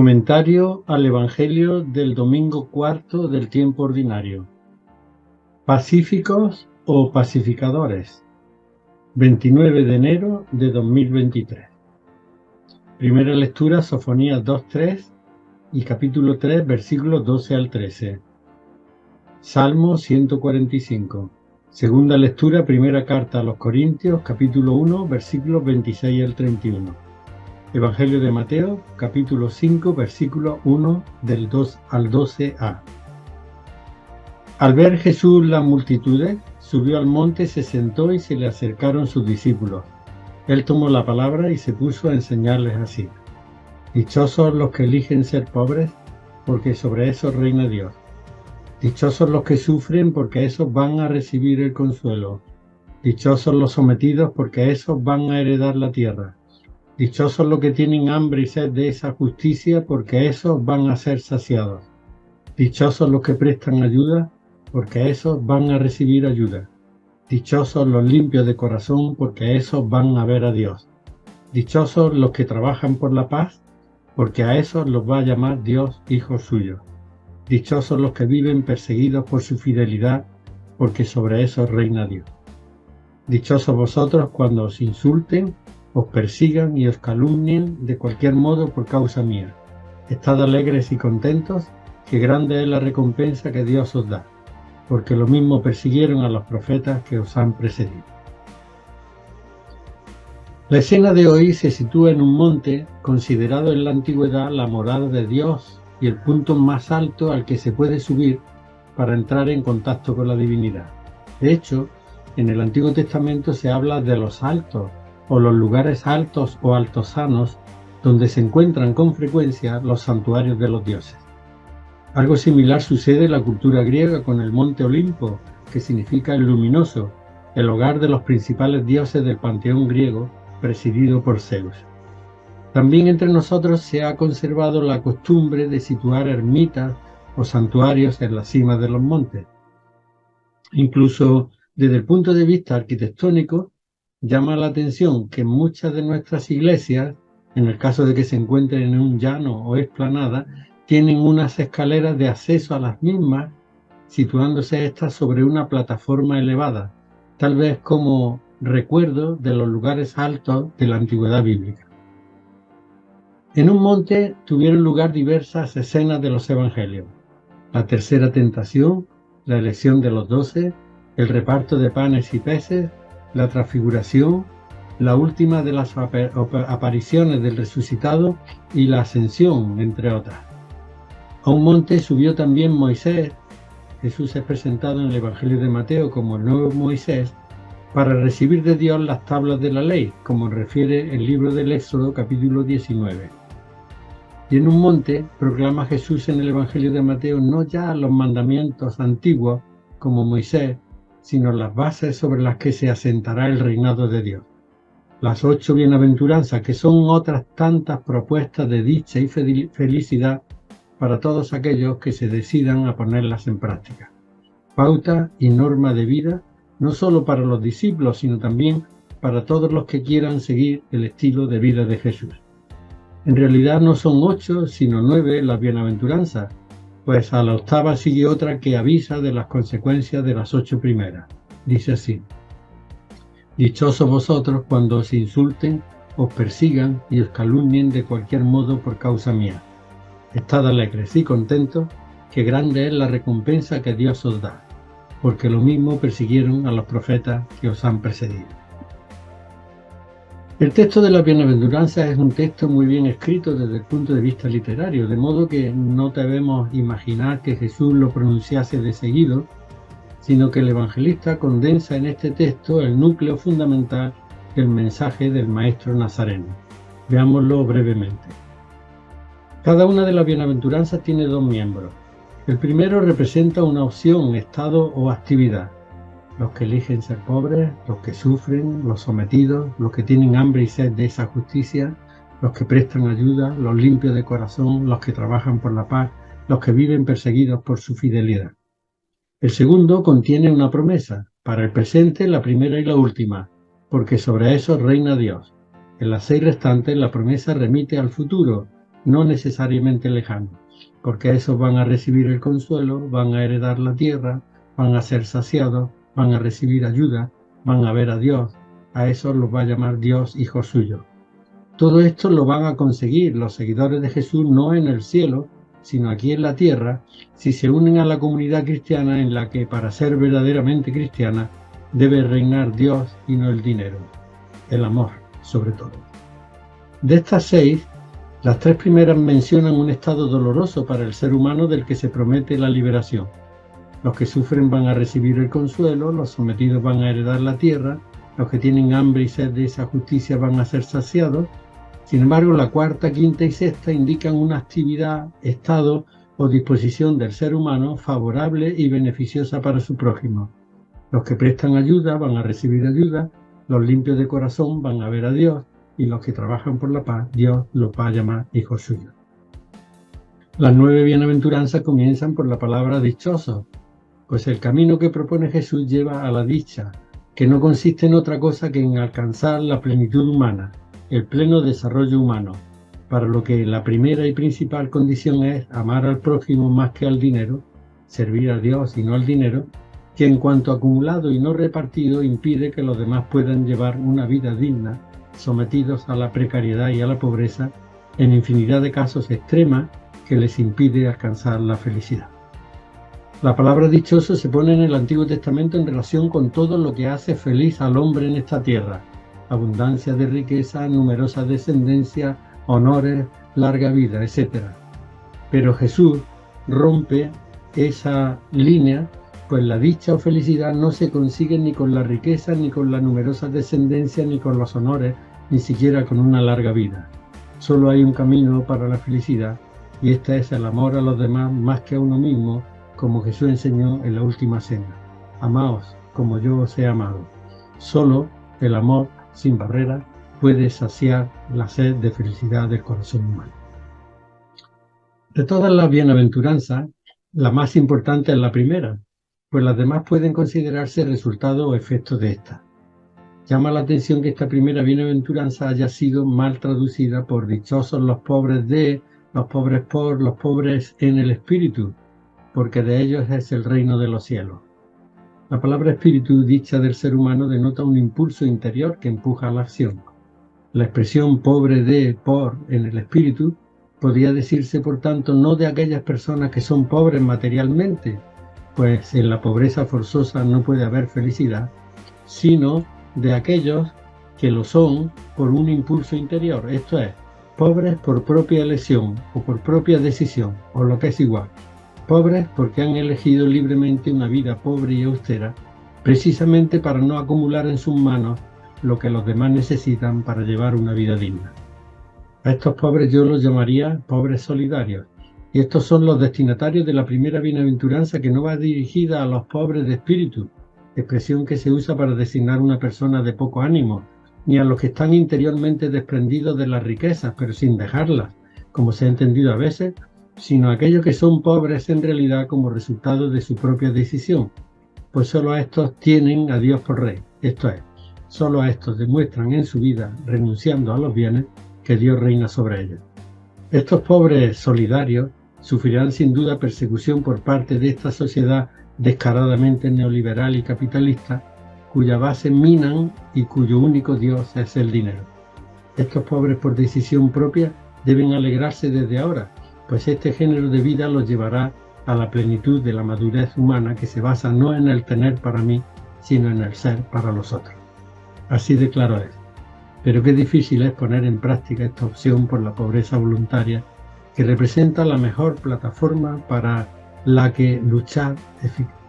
Comentario al Evangelio del domingo cuarto del tiempo ordinario. Pacíficos o pacificadores. 29 de enero de 2023. Primera lectura, Sofonías 2:3 y capítulo 3, versículos 12 al 13. Salmo 145. Segunda lectura, primera carta a los Corintios, capítulo 1, versículos 26 al 31. Evangelio de Mateo, capítulo 5, versículo 1 del 2 al 12a. Al ver Jesús las multitudes, subió al monte, se sentó y se le acercaron sus discípulos. Él tomó la palabra y se puso a enseñarles así. Dichosos los que eligen ser pobres, porque sobre eso reina Dios. Dichosos los que sufren, porque esos van a recibir el consuelo. Dichosos los sometidos, porque esos van a heredar la tierra. Dichosos los que tienen hambre y sed de esa justicia, porque esos van a ser saciados. Dichosos los que prestan ayuda, porque esos van a recibir ayuda. Dichosos los limpios de corazón, porque esos van a ver a Dios. Dichosos los que trabajan por la paz, porque a esos los va a llamar Dios hijos suyos. Dichosos los que viven perseguidos por su fidelidad, porque sobre esos reina Dios. Dichosos vosotros cuando os insulten, os persigan y os calumnien de cualquier modo por causa mía. Estad alegres y contentos, que grande es la recompensa que Dios os da, porque lo mismo persiguieron a los profetas que os han precedido. La escena de hoy se sitúa en un monte considerado en la antigüedad la morada de Dios y el punto más alto al que se puede subir para entrar en contacto con la divinidad. De hecho, en el Antiguo Testamento se habla de los altos, o los lugares altos o altosanos, donde se encuentran con frecuencia los santuarios de los dioses. Algo similar sucede en la cultura griega con el monte Olimpo, que significa el luminoso, el hogar de los principales dioses del panteón griego, presidido por Zeus. También entre nosotros se ha conservado la costumbre de situar ermitas o santuarios en la cima de los montes. Incluso desde el punto de vista arquitectónico, llama la atención que muchas de nuestras iglesias, en el caso de que se encuentren en un llano o explanada, tienen unas escaleras de acceso a las mismas, situándose estas sobre una plataforma elevada, tal vez como recuerdo de los lugares altos de la antigüedad bíblica. En un monte tuvieron lugar diversas escenas de los evangelios: la tercera tentación, la elección de los 12, el reparto de panes y peces, la transfiguración, la última de las apariciones del resucitado y la ascensión, entre otras. A un monte subió también Moisés. Jesús es presentado en el Evangelio de Mateo como el nuevo Moisés, para recibir de Dios las tablas de la ley, como refiere el libro del Éxodo, capítulo 19. Y en un monte proclama Jesús en el Evangelio de Mateo no ya los mandamientos antiguos, como Moisés, sino las bases sobre las que se asentará el reinado de Dios. Las 8 bienaventuranzas, que son otras tantas propuestas de dicha y felicidad para todos aquellos que se decidan a ponerlas en práctica. Pauta y norma de vida, no solo para los discípulos, sino también para todos los que quieran seguir el estilo de vida de Jesús. En realidad no son 8, sino 9 las bienaventuranzas, pues a la octava sigue otra que avisa de las consecuencias de las 8 primeras. Dice así: Dichosos vosotros cuando os insulten, os persigan y os calumnien de cualquier modo por causa mía. Estad alegres y contentos, que grande es la recompensa que Dios os da, porque lo mismo persiguieron a los profetas que os han precedido. El texto de la bienaventuranza es un texto muy bien escrito desde el punto de vista literario, de modo que no debemos imaginar que Jesús lo pronunciase de seguido, sino que el evangelista condensa en este texto el núcleo fundamental del mensaje del Maestro Nazareno. Veámoslo brevemente. Cada una de las bienaventuranzas tiene 2 miembros. El primero representa una opción, estado o actividad. Los que eligen ser pobres, los que sufren, los sometidos, los que tienen hambre y sed de esa justicia, los que prestan ayuda, los limpios de corazón, los que trabajan por la paz, los que viven perseguidos por su fidelidad. El segundo contiene una promesa, para el presente la primera y la última, porque sobre eso reina Dios. En las 6 restantes la promesa remite al futuro, no necesariamente lejanos, porque esos van a recibir el consuelo, van a heredar la tierra, van a ser saciados, van a recibir ayuda, van a ver a Dios. A esos los va a llamar Dios hijos suyos. Todo esto lo van a conseguir los seguidores de Jesús no en el cielo, sino aquí en la tierra, si se unen a la comunidad cristiana en la que, para ser verdaderamente cristiana, debe reinar Dios y no el dinero, el amor sobre todo. De estas 6, las 3 primeras mencionan un estado doloroso para el ser humano del que se promete la liberación. Los que sufren van a recibir el consuelo, los sometidos van a heredar la tierra, los que tienen hambre y sed de esa justicia van a ser saciados. Sin embargo, la 4ª, 5ª y 6ª indican una actividad, estado o disposición del ser humano favorable y beneficiosa para su prójimo. Los que prestan ayuda van a recibir ayuda, los limpios de corazón van a ver a Dios, y los que trabajan por la paz, Dios los va a llamar hijos suyos. Las 9 bienaventuranzas comienzan por la palabra dichosos, pues el camino que propone Jesús lleva a la dicha, que no consiste en otra cosa que en alcanzar la plenitud humana, el pleno desarrollo humano, para lo que la primera y principal condición es amar al prójimo más que al dinero, servir a Dios y no al dinero, que en cuanto acumulado y no repartido impide que los demás puedan llevar una vida digna, sometidos a la precariedad y a la pobreza, en infinidad de casos extrema que les impide alcanzar la felicidad. La palabra dichoso se pone en el Antiguo Testamento en relación con todo lo que hace feliz al hombre en esta tierra: abundancia de riqueza, numerosa descendencia, honores, larga vida, etc. Pero Jesús rompe esa línea, pues la dicha o felicidad no se consigue ni con la riqueza, ni con la numerosa descendencia, ni con los honores, ni siquiera con una larga vida. Solo hay un camino para la felicidad, y este es el amor a los demás más que a uno mismo, como Jesús enseñó en la última cena: amaos como yo os he amado. Solo el amor sin barreras puede saciar la sed de felicidad del corazón humano. De todas las bienaventuranzas, la más importante es la primera, pues las demás pueden considerarse resultado o efecto de esta. Llama la atención que esta primera bienaventuranza haya sido mal traducida por dichosos los pobres de, los pobres por, los pobres en el espíritu, porque de ellos es el reino de los cielos. La palabra espíritu, dicha del ser humano, denota un impulso interior que empuja a la acción. La expresión pobre de, por, en el espíritu, podría decirse, por tanto, no de aquellas personas que son pobres materialmente, pues en la pobreza forzosa no puede haber felicidad, sino de aquellos que lo son por un impulso interior, esto es, pobres por propia elección o por propia decisión, o lo que es igual. Pobres porque han elegido libremente una vida pobre y austera, precisamente para no acumular en sus manos lo que los demás necesitan para llevar una vida digna. A estos pobres yo los llamaría pobres solidarios, y estos son los destinatarios de la primera bienaventuranza, que no va dirigida a los pobres de espíritu, expresión que se usa para designar una persona de poco ánimo, ni a los que están interiormente desprendidos de las riquezas, pero sin dejarlas, como se ha entendido a veces, sino a aquellos que son pobres en realidad como resultado de su propia decisión, pues solo a estos tienen a Dios por rey, esto es, solo a estos demuestran en su vida, renunciando a los bienes, que Dios reina sobre ellos. Estos pobres solidarios sufrirán sin duda persecución por parte de esta sociedad descaradamente neoliberal y capitalista, cuya base minan y cuyo único Dios es el dinero. Estos pobres por decisión propia deben alegrarse desde ahora, pues este género de vida los llevará a la plenitud de la madurez humana, que se basa no en el tener para mí, sino en el ser para los otros. Así de claro es. Pero qué difícil es poner en práctica esta opción por la pobreza voluntaria, que representa la mejor plataforma para la que luchar,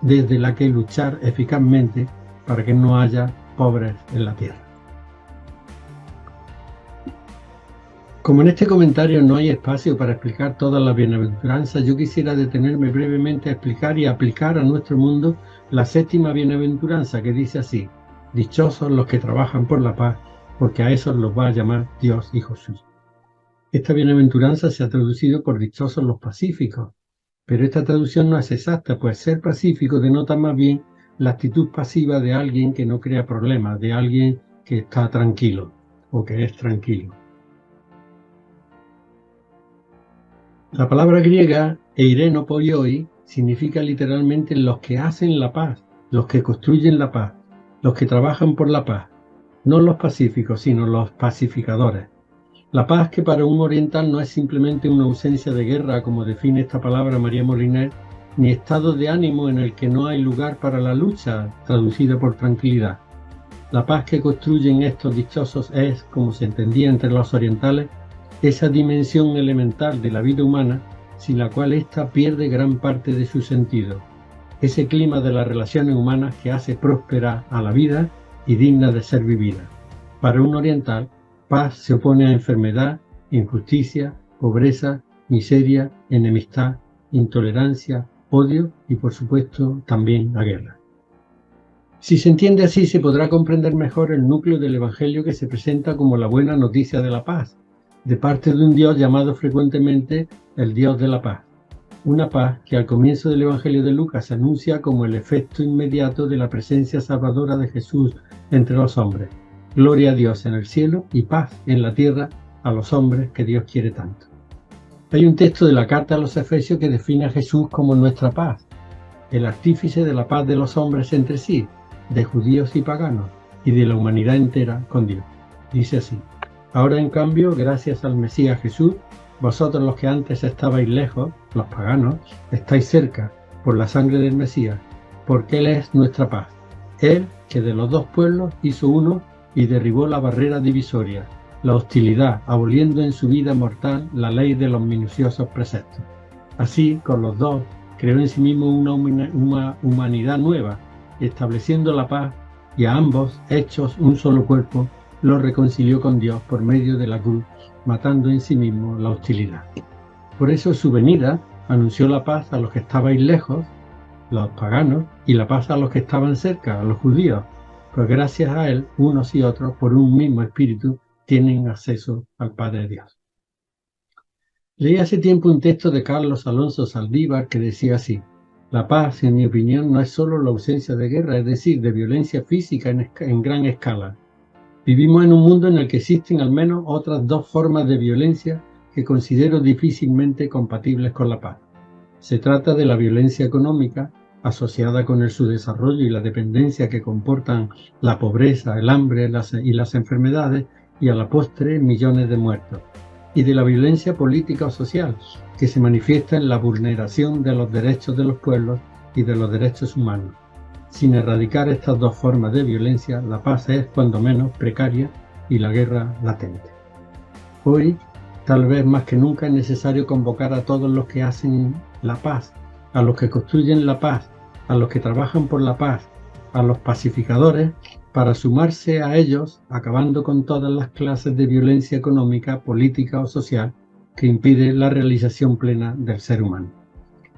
desde la que luchar eficazmente para que no haya pobres en la tierra. Como en este comentario no hay espacio para explicar todas las bienaventuranzas, yo quisiera detenerme brevemente a explicar y aplicar a nuestro mundo la séptima bienaventuranza, que dice así: dichosos los que trabajan por la paz, porque a esos los va a llamar Dios hijos suyos. Esta bienaventuranza se ha traducido por dichosos los pacíficos, pero esta traducción no es exacta, pues ser pacífico denota más bien la actitud pasiva de alguien que no crea problemas, de alguien que está tranquilo o que es tranquilo. La palabra griega eirenopoioi significa literalmente los que hacen la paz, los que construyen la paz, los que trabajan por la paz, no los pacíficos, sino los pacificadores. La paz, que para un oriental no es simplemente una ausencia de guerra, como define esta palabra María Moliner, ni estado de ánimo en el que no hay lugar para la lucha, traducida por tranquilidad. La paz que construyen estos dichosos es, como se entendía entre los orientales, esa dimensión elemental de la vida humana, sin la cual ésta pierde gran parte de su sentido. Ese clima de las relaciones humanas que hace próspera a la vida y digna de ser vivida. Para un oriental, paz se opone a enfermedad, injusticia, pobreza, miseria, enemistad, intolerancia, odio y, por supuesto, también a guerra. Si se entiende así, se podrá comprender mejor el núcleo del Evangelio, que se presenta como la buena noticia de la paz, de parte de un Dios llamado frecuentemente el Dios de la paz. Una paz que al comienzo del Evangelio de Lucas se anuncia como el efecto inmediato de la presencia salvadora de Jesús entre los hombres. Gloria a Dios en el cielo y paz en la tierra a los hombres que Dios quiere tanto. Hay un texto de la carta a los Efesios que define a Jesús como nuestra paz, el artífice de la paz de los hombres entre sí, de judíos y paganos, y de la humanidad entera con Dios. Dice así: ahora en cambio, gracias al Mesías Jesús, vosotros los que antes estabais lejos, los paganos, estáis cerca por la sangre del Mesías, porque Él es nuestra paz. Él, que de los dos pueblos hizo uno y derribó la barrera divisoria, la hostilidad, aboliendo en su vida mortal la ley de los minuciosos preceptos. Así, con los dos, creó en sí mismo una humanidad nueva, estableciendo la paz, y a ambos, hechos un solo cuerpo, los reconcilió con Dios por medio de la cruz, matando en sí mismo la hostilidad. Por eso su venida anunció la paz a los que estabais lejos, los paganos, y la paz a los que estaban cerca, a los judíos, pues gracias a él, unos y otros, por un mismo espíritu, tienen acceso al Padre Dios. Leí hace tiempo un texto de Carlos Alonso Saldívar que decía así: la paz, en mi opinión, no es solo la ausencia de guerra, es decir, de violencia física en gran escala. Vivimos en un mundo en el que existen al menos otras dos formas de violencia que considero difícilmente compatibles con la paz. Se trata de la violencia económica, asociada con el subdesarrollo y la dependencia que comportan la pobreza, el hambre y las enfermedades, y a la postre millones de muertos. Y de la violencia política o social, que se manifiesta en la vulneración de los derechos de los pueblos y de los derechos humanos. Sin erradicar estas dos formas de violencia, la paz es, cuando menos, precaria y la guerra latente. Hoy, tal vez más que nunca, es necesario convocar a todos los que hacen la paz, a los que construyen la paz, a los que trabajan por la paz, a los pacificadores, para sumarse a ellos, acabando con todas las clases de violencia económica, política o social que impide la realización plena del ser humano.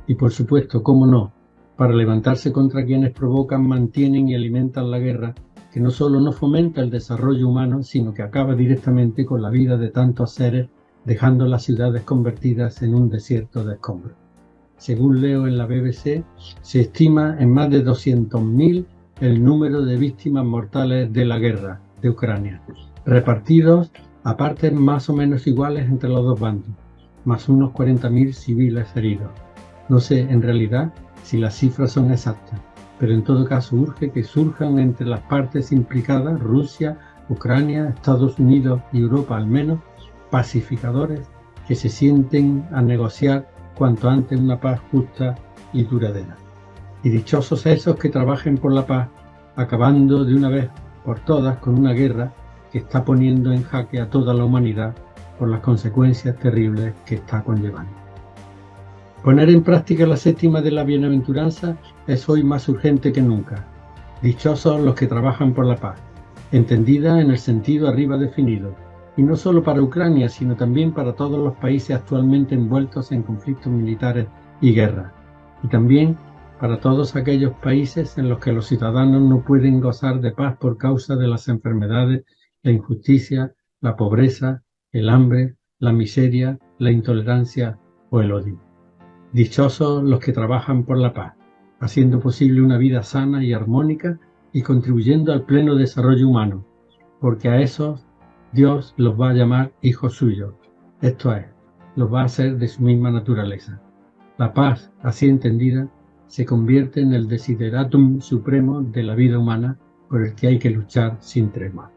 Y por supuesto, cómo no, para levantarse contra quienes provocan, mantienen y alimentan la guerra, que no solo no fomenta el desarrollo humano, sino que acaba directamente con la vida de tantos seres, dejando las ciudades convertidas en un desierto de escombros. Según leo en la BBC, se estima en más de 200.000 el número de víctimas mortales de la guerra de Ucrania, repartidos a partes más o menos iguales entre los dos bandos, más unos 40.000 civiles heridos. No sé en realidad si las cifras son exactas, pero en todo caso urge que surjan entre las partes implicadas, Rusia, Ucrania, Estados Unidos y Europa al menos, pacificadores que se sienten a negociar cuanto antes una paz justa y duradera. Y dichosos esos que trabajen por la paz, acabando de una vez por todas con una guerra que está poniendo en jaque a toda la humanidad por las consecuencias terribles que está conllevando. Poner en práctica la séptima de la bienaventuranza es hoy más urgente que nunca. Dichosos los que trabajan por la paz, entendida en el sentido arriba definido, y no solo para Ucrania, sino también para todos los países actualmente envueltos en conflictos militares y guerras, y también para todos aquellos países en los que los ciudadanos no pueden gozar de paz por causa de las enfermedades, la injusticia, la pobreza, el hambre, la miseria, la intolerancia o el odio. Dichosos los que trabajan por la paz, haciendo posible una vida sana y armónica y contribuyendo al pleno desarrollo humano, porque a esos Dios los va a llamar hijos suyos, esto es, lo va a hacer de su misma naturaleza. La paz, así entendida, se convierte en el desideratum supremo de la vida humana por el que hay que luchar sin tregua.